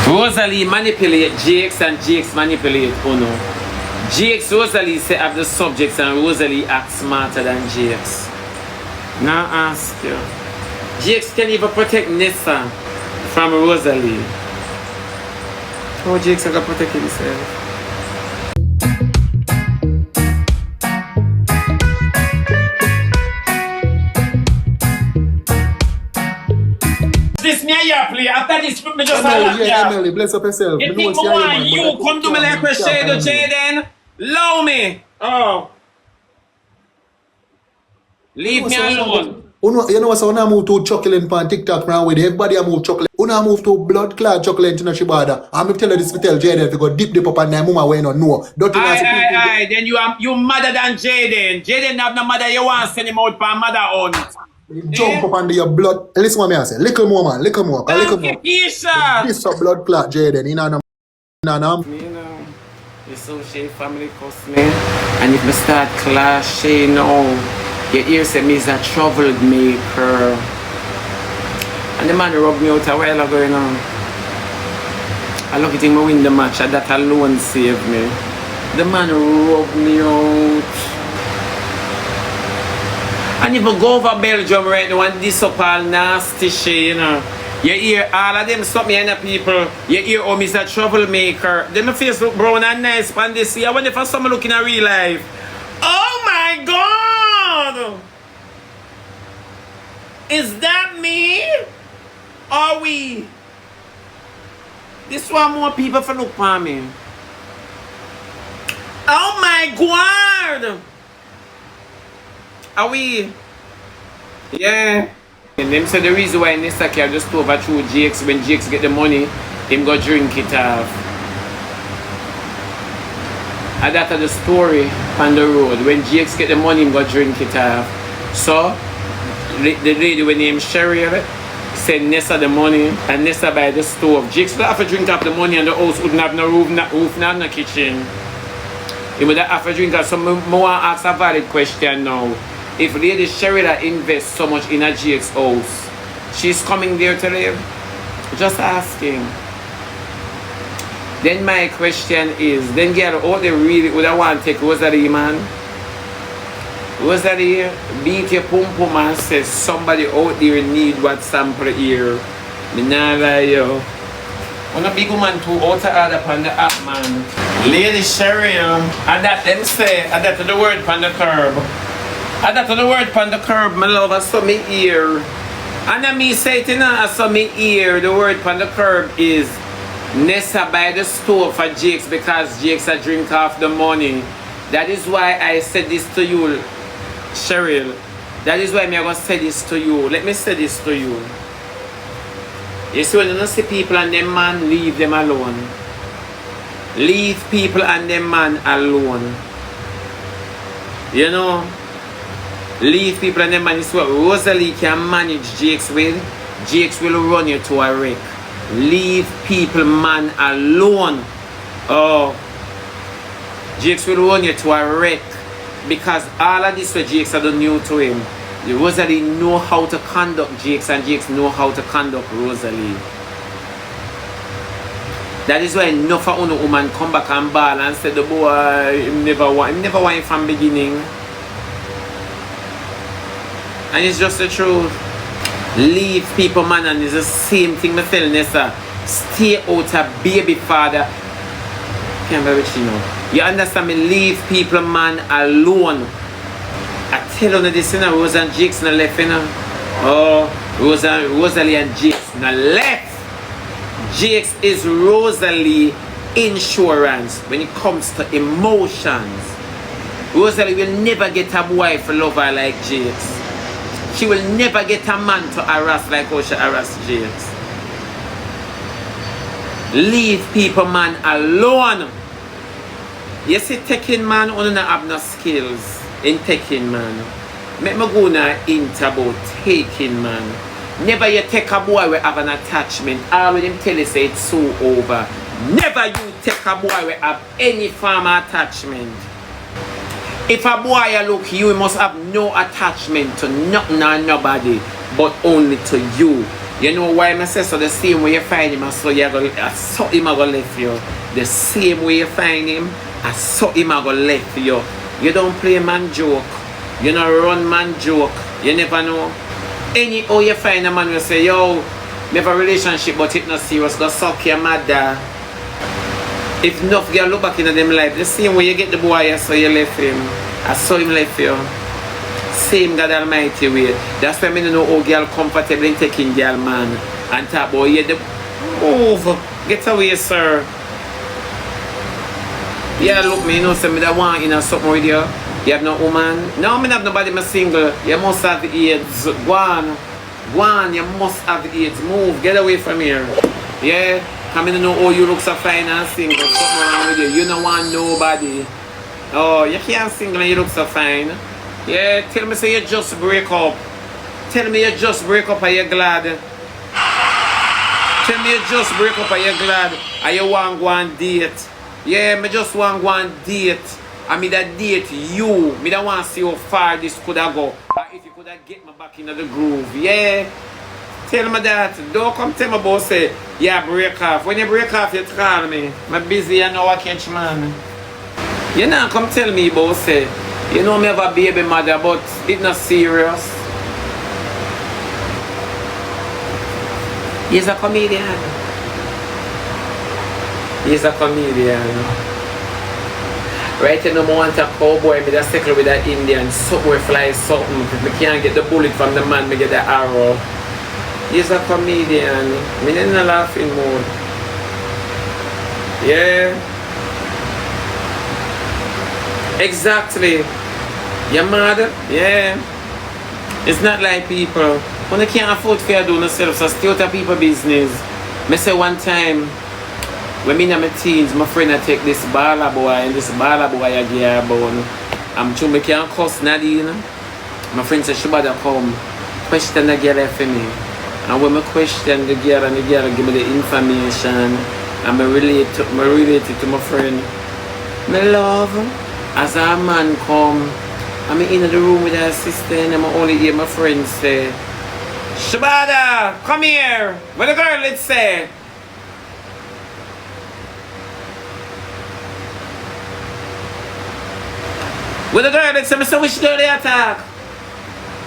Rosealee manipulate Jakes and Jakes manipulate Uno. Jakes Rosealee say have the subjects and Rosealee act smarter than Jakes. Now ask you. Jakes can even protect Nessa from Rosealee. How Jakes can protect himself? This me here play. After this, me just Emily, bless up yourself. You think you come to me like a shade of Jaden? Allow me. Oh. Leave me alone. You know what's when I move to chocolate on TikTok now with everybody I move chocolate. When I move to blood clot chocolate in Shebada, I'm tell you this to tell Jaden if you go dip up and mama way no know. Aye, then you madder than Jaden. Jaden have no mother, you want to send him out for mother on. Jump up under your blood. Listen what me I say. Little more man, little more. This a blood clot Jaden. You know. The social family cost me. And if I start clashing now, you hear say me is a troubled maker. And the man rubbed me out a while ago, you know. I look at him win the match and that alone saved me. The man rubbed me out. And if I go over Belgium right now and this up all nasty shit, you know. You hear all of them stop me and the people. You hear oh Mr. Troublemaker. Then my face look brown and nice and this year. I wonder if someone looking at real life. Oh my God! Is that me? Are we? This one more people for look for me. Oh my God! Are we? Yeah. And them said the reason why Nessa can just overthrow Jakes when Jakes get the money, him go drink it off. And that's the story on the road. When Jakes get the money, him go drink it off. So the lady with name Cheryl send Nessa the money and Nessa buy the stove. Jakes would have to drink up the money and the house wouldn't have no roof, not no kitchen. He would have to drink up. So more ask a valid question now. If Lady Shebada invests so much in a Jake's house, she's coming there to live? Just asking. Then my question is, then girl, all they really would I want to take Rosealee, man? Rosealee, beat your pum pum and say somebody out there need what sample here. Me nah lie yo. On a big woman too out to order upon the app, man. Lady Shebada, and that them say, and that the word upon the curb. And that's the word upon the curb, my love, I saw me ear. And then me say it, I saw me ear. The word upon the curb is Nessa buy the stove for Jakes because Jakes a drink off the money. That is why I said this to you, Cheryl. That is why I'm going to say this to you. Let me say this to you. You see, when you don't see people and them man, leave them alone. Leave people and them man alone. You know? Leave people and them man. This is what Rosealee can manage Jakes with. Jakes will run you to a wreck. Leave people man alone. Oh, Jakes will run you to a wreck. Because all of this what Jakes are new to him. Rosealee know how to conduct Jakes and Jakes know how to conduct Rosealee. That is why enough of a woman come back and ball and say the boy him never want from beginning. And it's just the truth. Leave people, man, and it's the same thing I tell Nessa. Stay out of baby father. Can't be with you know. You understand me? Leave people, man, alone. I tell you this, you know, Rose and Jakes in the left, you know. Oh, Rosealee and Jakes in the left. Jakes is Rosealee insurance when it comes to emotions. Rosealee will never get a wife lover like Jakes. She will never get a man to harass like how she harassed Jakes. Leave people, man, alone. You see, taking man, only not have no skills in taking man. Make me go now into about taking man. Never you take a boy with have an attachment. All of them tell you say it's so over. Never you take a boy with have any form of attachment. If a boy look you, must have no attachment to nothing or nobody, but only to you. You know why I say so? The same way you find him, so you go, so him I go left you. The same way you find him, so him I go left you. You don't play man joke. You don't run man joke. You never know. Anyhow you find a man will say, yo, we have a relationship but it's not serious, go suck your mother. If enough girl look back into them life, the same way you get the boy, so you left him. I saw him left you. Same God Almighty way. That's why I don't know how girl comfortable in taking girl man. And talk about you, the move. Get away, sir. Yeah, look me, you know, say me that want in a something with you. You have no woman? No, I have nobody, I'm single. You must have the AIDS. Go on, you must have the AIDS. Move, get away from here. Yeah? Come in and know, oh, you look so fine and single. Something wrong with you. You don't want nobody. Oh, you can't single and you look so fine. Yeah, tell me say you just break up. Tell me you just break up and you're glad. Tell me you just break up and you're glad. And you want to go on date. Yeah, me just want to go on date. I mean that date you. Me don't want to see how far this could have go. Or if you could have get me back into the groove. Yeah. Tell me that. Don't come tell me about say, yeah, break off. When you break off, you call me. I'm busy and now I catch man. You know, come tell me about say, you know me have a baby mother, but it's not serious. He's a comedian. He's a comedian. Right now, I want a cowboy, me just circle with that Indian, somewhere fly something. If I can't get the bullet from the man, me get the arrow. He's a comedian. Me in a laughing mood. Yeah. Exactly. You're mad? Yeah. It's not like people. When they can't afford to do themselves, so stay out of people's business. I say one time, when me in my teens, my friend I take this baller boy and this baller boy I get a bone. I'm sure I can't cuss Nadine. My friend said, Shebada come, question the girl for me. And when I question the girl and the girl give me the information, and I relate it to my friend. My love, as a man come, I'm in the room with her sister and I'm only hear my friend say, Shebada, come here. What the girl let's say? With the girl that said, Mr. Which girl they attack?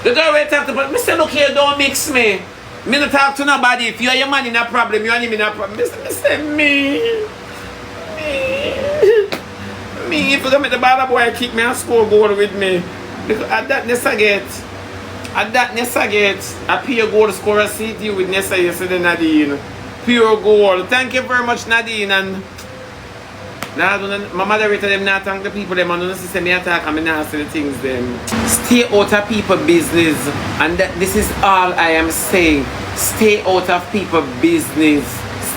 The girl they attack, but Mr. Look here, don't mix me. Me not talk to nobody. If you are your man in a problem, you and him in a problem. Mr. Me. If you come at the baller boy, keep me and score goal with me. Because at that Nessa get. I pure goal score a CT with Nessa yesterday, Nadine. Pure goal. Thank you very much, Nadine. And my mother rated them not thank the people them and don't see me attack and me not say the things them. Stay out of people's business, and this is all I am saying. Stay out of people's business.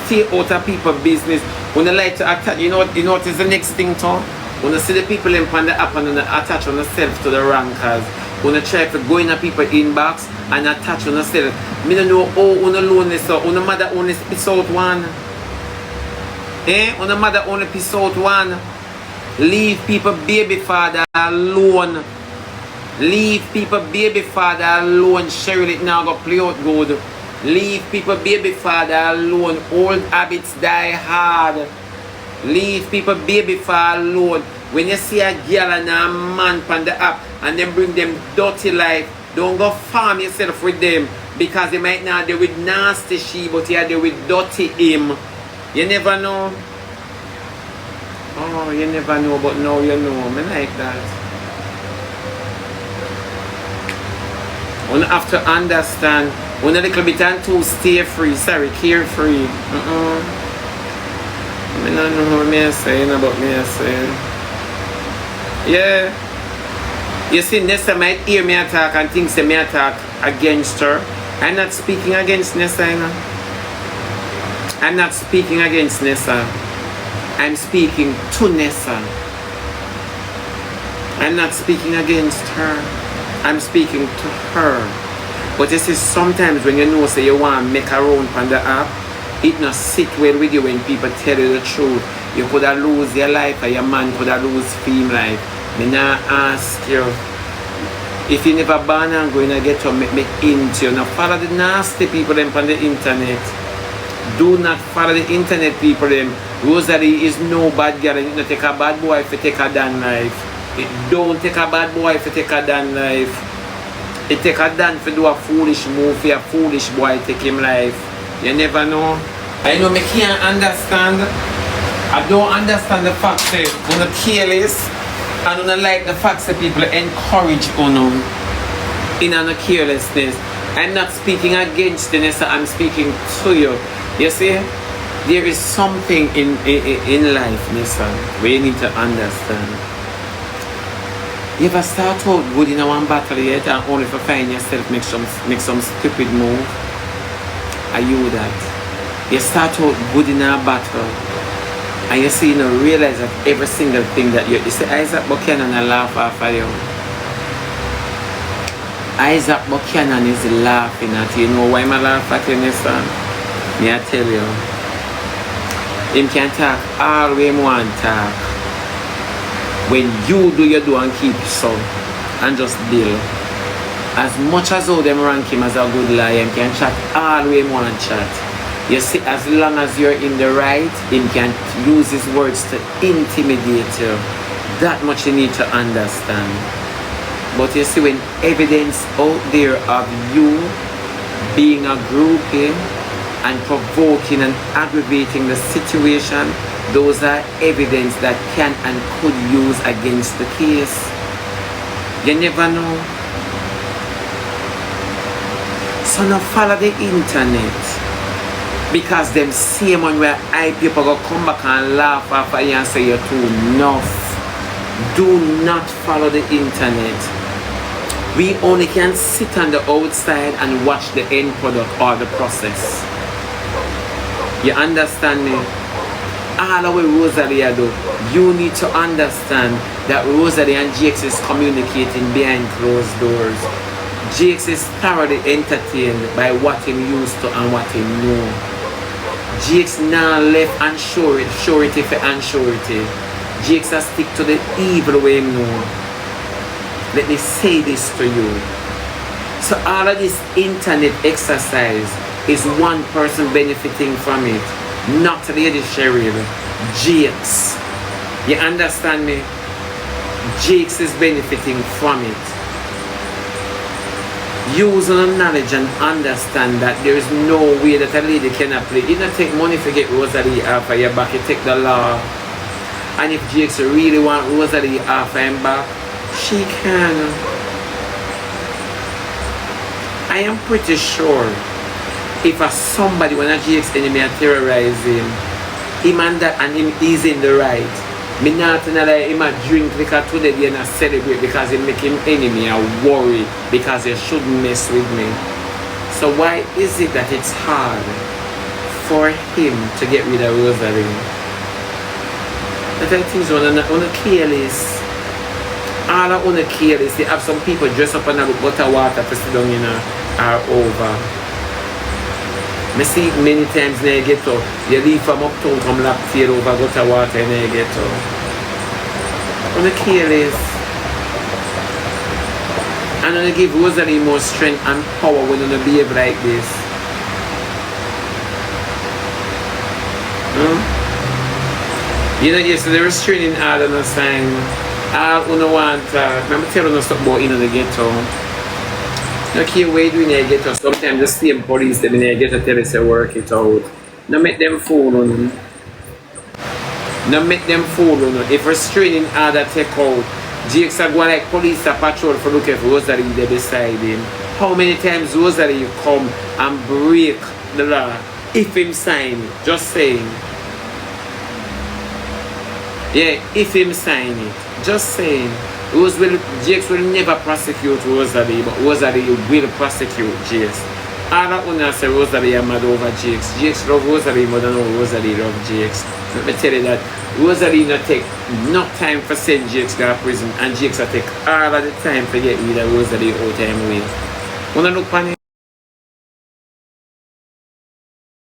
Stay out of people's business. When they like to attack, you know what is the next thing to? When you see the people in the app and attach on themselves to the rankers. When you try to go in a people's inbox and attach on themselves. Me don't know how on the loneliness or on the mother only piss out one. On the mother only piss out one. Leave people baby father alone. Leave people baby father alone. Cheryl, it now go play out good. Leave people baby father alone. Old habits die hard. Leave people baby father alone. When you see a girl and a man on the app and then bring them dirty life, don't go farm yourself with them, because they might not deal with nasty she, but you are there with dirty him. You never know. Oh, you never know, but now you know. I like that. You have to understand. When a little bit and too stay free. Sorry, carefree. I don't know what I'm saying about me saying. Yeah. You see, Nessa might hear me attack and thinks that me attack against her. I'm not speaking against Nessa, you know. I'm not speaking against Nessa. I'm speaking to Nessa. I'm not speaking against her. I'm speaking to her. But you see, sometimes when you know say you want to make a round on the app, it not sit well with you when people tell you the truth. You could have lose your life or your man could have lose fame life. Me not ask you. If you never born and go in a ghetto, make me into you. Now follow the nasty people them on the internet. Do not follow the internet people them. Rosealee is no bad girl and you don't take a bad boy if you take a damn life. It don't take a bad boy if you take a damn life. It take a damn if you do a foolish move for a foolish boy take him life. You never know. I know me can't understand. I don't understand the fact that you're careless and you don't like the fact that people encourage you in a carelessness. I'm not speaking against you, I'm speaking to you. You see, there is something in life, Nessa, where you need to understand. You ever start out good in a one battle yet and only for find yourself make some stupid move? Are you that? You start out good in a battle and you see, realize that every single thing that you see Isaac Buchanan and laugh after you. Isaac Buchanan is laughing at you. You know why I laugh at you, Nessa? Me I tell you. Him can talk all the way he want talk. When you do and keep so and just deal. As much as how them rank him as a good liar, him can chat all the way he want chat. You see, as long as you're in the right, him can use his words to intimidate you. That much you need to understand. But you see, when evidence out there of you being a groupie and provoking and aggravating the situation, those are evidence that can and could use against the case. You never know. So now follow the internet. Because them same one where people go come back and laugh after you and say you're too enough. Do not follow the internet. We only can sit on the outside and watch the end product or the process. You understand me? All the way Rosealee do, you need to understand that Rosealee and Jakes is communicating behind closed doors. Jakes is thoroughly entertained by what he used to and what he knew. Jakes now left and surety for unsurety. Jakes has stick to the evil way he know. Let me say this to you. So all of this internet exercise is one person benefiting from it, not Lady Cheryl, Jakes. You understand me? Jakes is benefiting from it. Use the knowledge and understand that there is no way that a lady cannot play. You don't take money to get Rosealee off of your back, you take the law. And if Jakes really want Rosealee off of him back, she can. I am pretty sure if somebody when a Jakes enemy are terrorizing him and that and him is in the right, me not like him a drink liquor today and a celebrate because he make him enemy a worry because he shouldn't mess with me. So why is it that it's hard for him to get rid of Rosealee? That I think on a careless. All I want to care is they have some people dress up and have butter water to sit down in are over. I see it many times in the ghetto. You leave from uptown, come lap tail over butter water in the ghetto. I want to care is and I want to give Rosealee more strength and power when you behave like this. You know, yes, the restraining order no sign. All you want, I'm telling you something about in the ghetto. No care what you do in the ghetto, sometimes the same police them in the ghetto tell us to work it out. No make them fool on you. No make them fool on you. If restraining order take out, Jakes are going like police a patrol for look at Rosealee there beside him. How many times Rosealee come and break the law if him sign it? Just saying. Yeah, if him sign it. Just saying, Jakes will never prosecute Rosealee, but Rosealee will prosecute Jakes. All I want to say Rosealee are mad over Jakes. Jakes love Rosealee more than Rosealee love Jakes. Let me tell you that Rosealee not take no time for send Jakes to prison, and Jakes will take all of the time to get rid of Rosealee out of him way. Wanna look on it?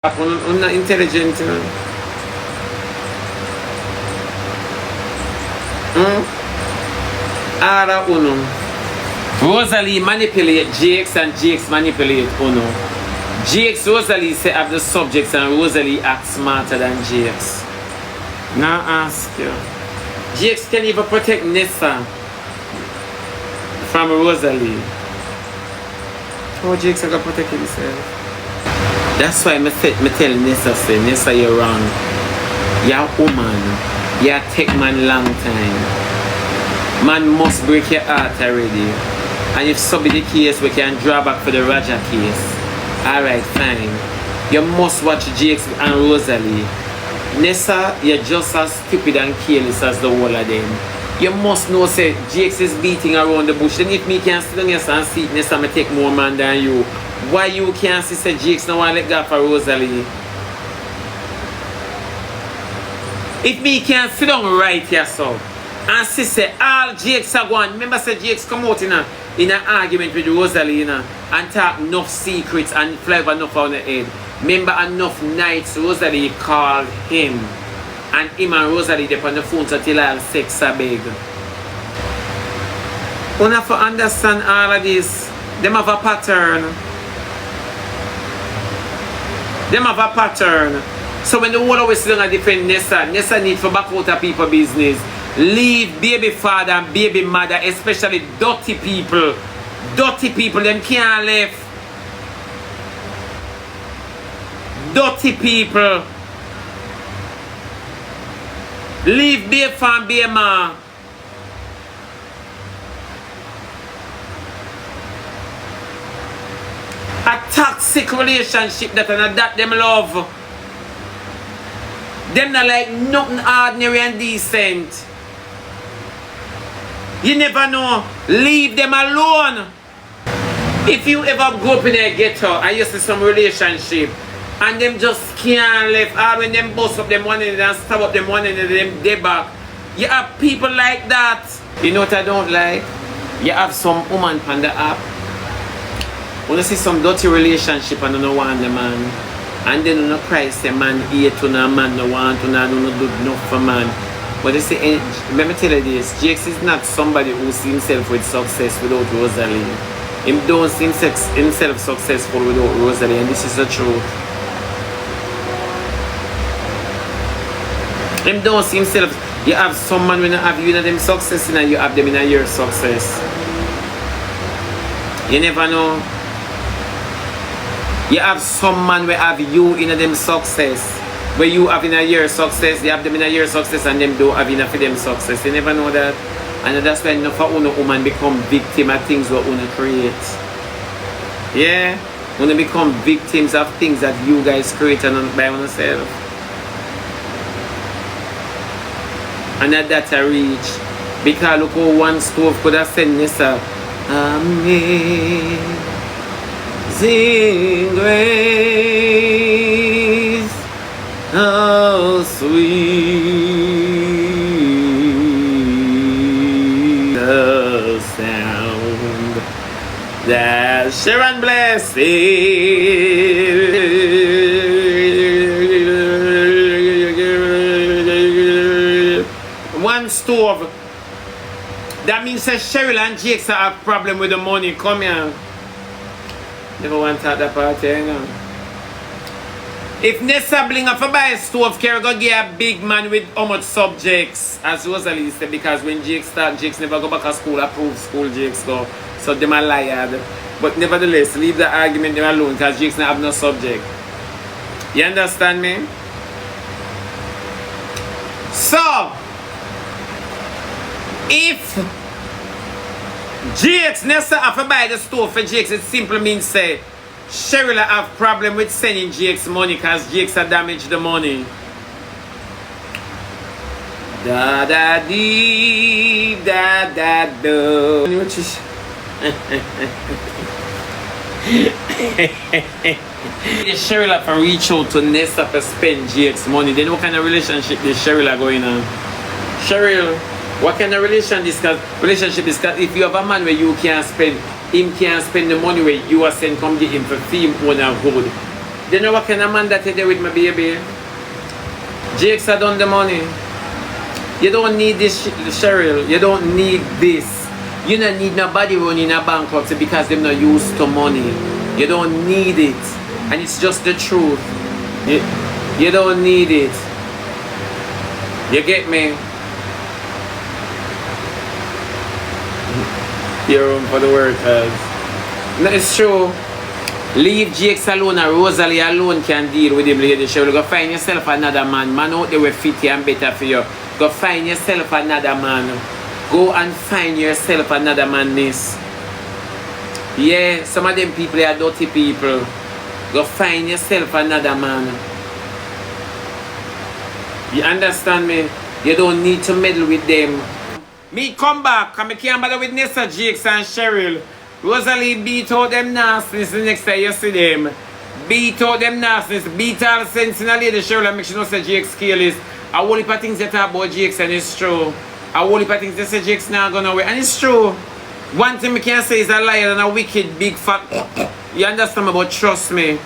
I'm not intelligent, you know? Ara uno Rosealee manipulate Jakes and Jakes manipulate Uno. Jakes, Rosealee say have the subjects and Rosealee act smarter than Jakes. Now ask you. Jakes can even protect Nessa from Rosealee. How Jakes are gonna protect himself? That's why me tell Nessa say, Nessa, you're wrong. You're a woman. You're a tech man long time. Man must break your heart already. And if so be the case, we can draw back for the Roger case. Alright, fine. You must watch Jakes and Rosealee. Nessa, you're just as stupid and careless as the whole of them. You must know, say, Jakes is beating around the bush. Then if me can sit down here and see Nessa, I take more man than you. Why you can't see, say, Jakes now want to let go for Rosealee? If me can sit down right here, so, and see, say, all Jakes are going. Remember, say, Jakes come out in an argument with Rosealee, you know, and talk enough secrets and flavor enough on the head. Remember enough nights Rosealee called him and him and Rosealee they on the phone until all sex are big. You have to understand all of this. Them have a pattern. Them have a pattern. So when the whole always sit down and defend Nessa, Nessa need to back out of people business. Leave baby father and baby mother, especially dirty people. Dirty people, them can't live. Dirty people. Leave baby fan, baby ma. A toxic relationship that and that them love. Them not like nothing ordinary and decent. You never know. Leave them alone. If you ever go up in a ghetto and you see some relationship and them just can't live, or when them bust up them one end and stab up them one end and them they back. You have people like that. You know what I don't like? You have some woman on the app. When you see some dirty relationship and you don't want the man, and then you don't cry, say man hate to no man, no want to no, do enough for man. But you see, let me tell you this, Jakes is not somebody who sees himself with success without Rosealee. Him don't see himself successful without Rosealee, and this is the truth. Him don't see himself. You have some man when you have you in them success and you have them in your success. You never know. You have some man where have you in them success. Where you have in a year success, you have them in a year success and them don't have enough for them success. You never know that. And that's why enough of una woman become victim of things what una create. Yeah? Una become victims of things that you guys create by yourself. And that I reach. Because look how one stove could have sent Nessa. Amazing grace, how sweet the sound that Sharon blessed. One stove. That means that Cheryl and Jakes have a problem with the money. Come here. Never want to have that party, you know. If Nessa bling up a buy a stove, Kerry go get a big man with how much subjects, as Rosealee said, because when Jakes start, Jakes never go back to school, approved school Jakes go. So them are liar. But nevertheless, leave the argument them alone because Jakes not have no subject. You understand me? So, if Jakes Nessa have to buy the stove for Jakes, it simply means say Cheryl have problem with sending Jakes money because Jakes have damaged the money. Da da dee da da do. Cheryl have to reach out to Nessa to spend Jakes money. Then what kind of relationship is Cheryl going on? Cheryl, what kind of relationship is that if you have a man where you can't spend, him can't spend the money where you are saying come get him for fee own and good. Then know what kind of man that you do with my baby? Jakes have done the money. You don't need this, Cheryl. You don't need this. You don't need nobody running a bankruptcy because they're not used to money. You don't need it. And it's just the truth. You don't need it. You get me? You're room for the workers. No, it's true. Leave Jakes alone and Rosealee alone can deal with him, lady. She will go find yourself another man. Man out there will fit you and better for you. Go find yourself another man. Go and find yourself another man, miss. Yeah, some of them people are dirty people. Go find yourself another man. You understand me? You don't need to meddle with them. Me come back and I can't bother with Nessa, Jakes and Cheryl. Rosealee beat out them nastiness the next time you see them. Beat out them nastiness. Beat all sense in a lady Cheryl and make sure you know say Jakes scale is. A whole heap of things they talk about Jakes and it's true. A whole heap of things they say Jakes not gonna away and it's true. One thing I can say is a liar and a wicked big fat. You understand me, but trust me.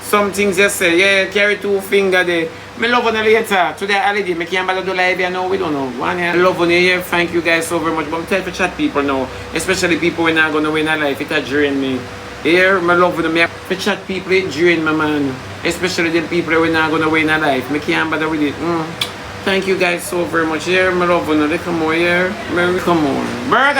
Some things you say, yeah, carry two fingers there. Me love on you later. Today holiday, me can't bother do live here now, we don't know. One here. I love on you here, thank you guys so very much. But I'm trying to chat people now. Especially people who are not gonna win a life, it a drain me. Here, me love on me. To chat people, it drain my man. Especially the people who are not gonna win a life. Me can't bother with it. Thank you guys so very much. Here, me love on you. Come on here. Me come on. Bird,